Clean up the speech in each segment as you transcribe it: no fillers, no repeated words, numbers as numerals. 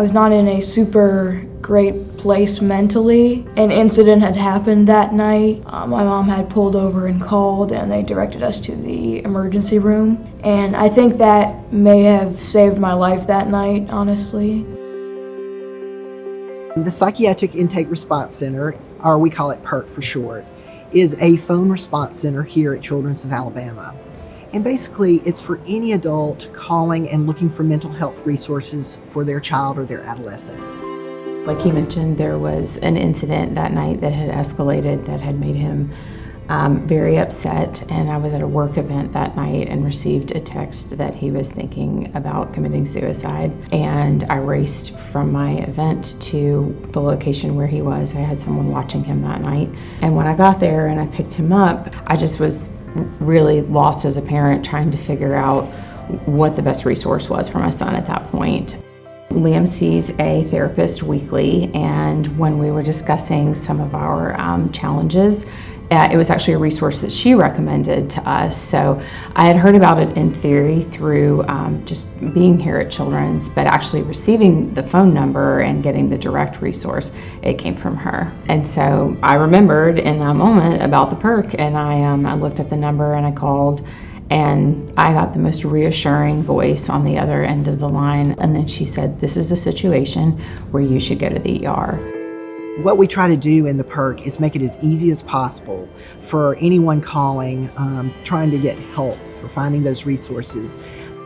was not in a super great place mentally. An incident had happened that night. My mom had pulled over and called, and they directed us to the emergency room. And I think that may have saved my life that night, honestly. The Psychiatric Intake Response Center, or we call it PIRC for short, is a phone response center here at Children's of Alabama. And basically, it's for any adult calling and looking for mental health resources for their child or their adolescent. Like he mentioned, there was an incident that night that had escalated, that had made him very upset, and I was at a work event that night and received a text that he was thinking about committing suicide. And I raced from my event to the location where he was. I had someone watching him that night. And when I got there and I picked him up, I just was really lost as a parent, trying to figure out what the best resource was for my son at that point. Liam sees a therapist weekly, and when we were discussing some of our challenges, it was actually a resource that she recommended to us. So I had heard about it in theory through just being here at Children's, but actually receiving the phone number and getting the direct resource, it came from her. And so I remembered in that moment about the PIRC, and I looked up the number and I called, and I got the most reassuring voice on the other end of the line. And then she said, "This is a situation where you should go to the ER." What we try to do in the PIRC is make it as easy as possible for anyone calling, trying to get help for finding those resources,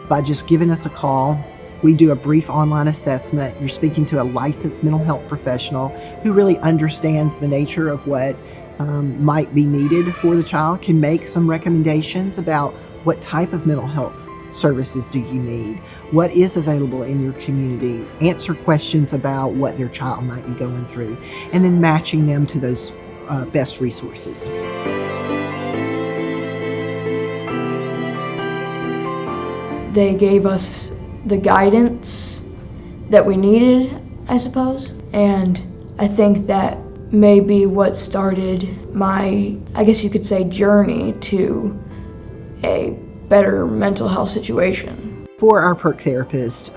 by just giving us a call. We do a brief online assessment. You're speaking to a licensed mental health professional who really understands the nature of what might be needed for the child, can make some recommendations about what type of mental health services do you need, what is available in your community, answer questions about what their child might be going through, and then matching them to those best resources. They gave us the guidance that we needed, I suppose, and I think that may be what started my, I guess you could say, journey to a better mental health situation. For our PIRC therapist,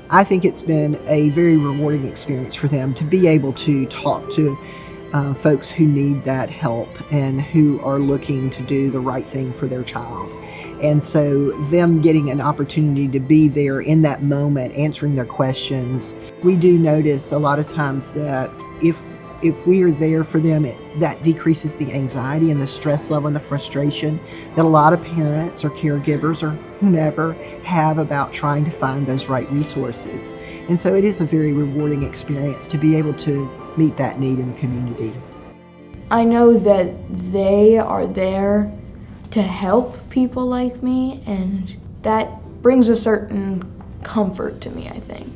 I think it's been a very rewarding experience for them to be able to talk to folks who need that help and who are looking to do the right thing for their child. And so them getting an opportunity to be there in that moment, answering their questions. We do notice a lot of times that if we are there for them, that decreases the anxiety and the stress level and the frustration that a lot of parents or caregivers or whomever have about trying to find those right resources. And so it is a very rewarding experience to be able to meet that need in the community. I know that they are there to help people like me, and that brings a certain comfort to me, I think.